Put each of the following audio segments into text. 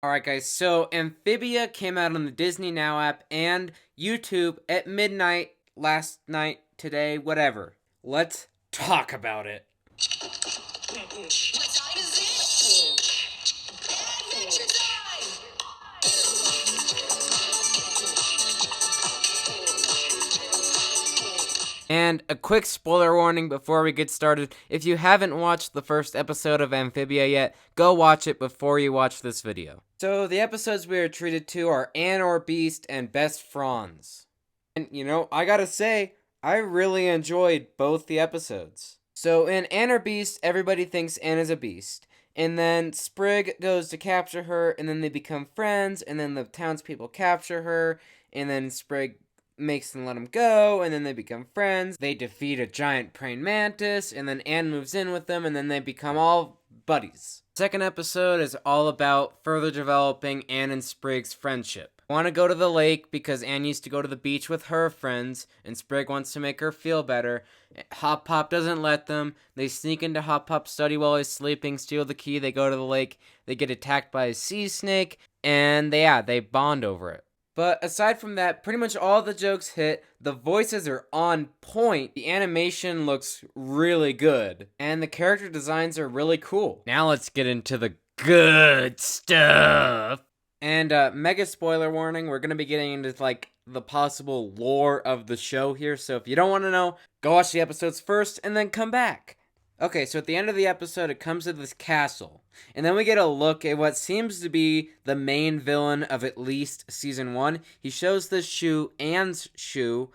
Alright guys, so Amphibia came out on the Disney Now app and YouTube at midnight last night, today, whatever. Let's talk about it. What time is it? Adventure time! And a quick spoiler warning before we get started. If you haven't watched the first episode of Amphibia yet, go watch it before you watch this video. So the episodes we are treated to are Anne or Beast and Best Fronds. And I gotta say, I really enjoyed both the episodes. So in Anne or Beast, everybody thinks Anne is a beast. And then Sprig goes to capture her, and then they become friends, and then the townspeople capture her, and then Sprig makes them let him go, and then they become friends. They defeat a giant praying mantis, and then Anne moves in with them, and then they become all buddies. Second episode is all about further developing Anne and Sprig's friendship. They want to go to the lake because Anne used to go to the beach with her friends, and Sprig wants to make her feel better. Hop Pop doesn't let them. They sneak into Hop Pop's study while he's sleeping, steal the key, they go to the lake, they get attacked by a sea snake, and they bond over it. But aside from that, pretty much all the jokes hit, the voices are on point, the animation looks really good, and the character designs are really cool. Now let's get into the good stuff. And mega spoiler warning, we're going to be getting into the possible lore of the show here, so if you don't want to know, go watch the episodes first and then come back. Okay, so at the end of the episode, it comes to this castle. And then we get a look at what seems to be the main villain of at least Season 1. He shows this shoe, Anne's shoe,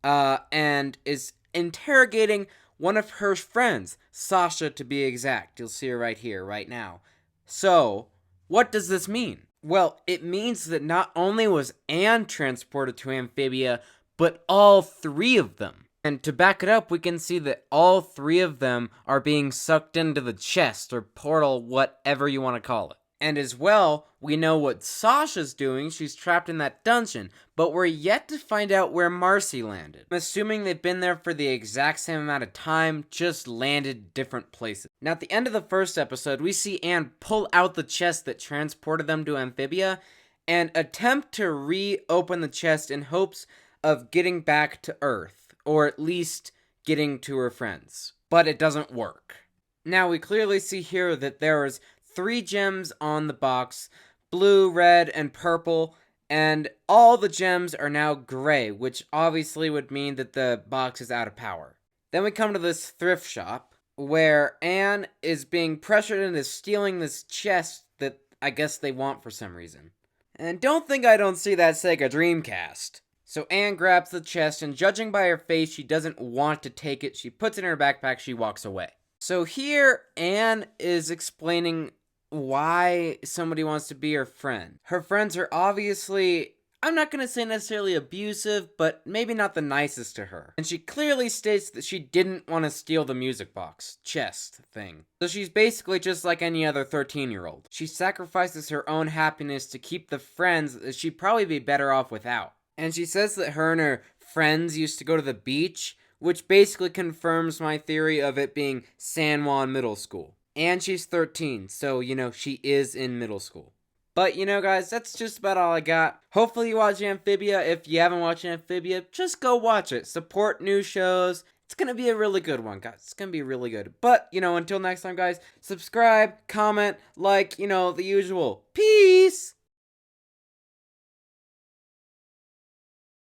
and is interrogating one of her friends, Sasha to be exact. You'll see her right here, right now. So, what does this mean? Well, it means that not only was Anne transported to Amphibia, but all three of them. And to back it up, we can see that all three of them are being sucked into the chest or portal, whatever you want to call it. And as well, we know what Sasha's doing. She's trapped in that dungeon, but we're yet to find out where Marcy landed. I'm assuming they've been there for the exact same amount of time, just landed different places. Now, at the end of the first episode, we see Anne pull out the chest that transported them to Amphibia and attempt to reopen the chest in hopes of getting back to Earth. Or at least getting to her friends. But it doesn't work. Now we clearly see here that there is 3 gems on the box, blue, red, and purple, and all the gems are now gray, which obviously would mean that the box is out of power. Then we come to this thrift shop, where Anne is being pressured into stealing this chest that I guess they want for some reason. And don't think I don't see that Sega Dreamcast. So Anne grabs the chest, and judging by her face, she doesn't want to take it. She puts it in her backpack, she walks away. So here, Anne is explaining why somebody wants to be her friend. Her friends are obviously, I'm not going to say necessarily abusive, but maybe not the nicest to her. And she clearly states that she didn't want to steal the music box, chest thing. So she's basically just like any other 13-year-old. She sacrifices her own happiness to keep the friends that she'd probably be better off without. And she says that her and her friends used to go to the beach, which basically confirms my theory of it being San Juan Middle School. And she's 13, so, she is in middle school. But, guys, that's just about all I got. Hopefully you watch Amphibia. If you haven't watched Amphibia, just go watch it. Support new shows. It's going to be a really good one, guys. It's going to be really good. But, until next time, guys, subscribe, comment, like, the usual. Peace!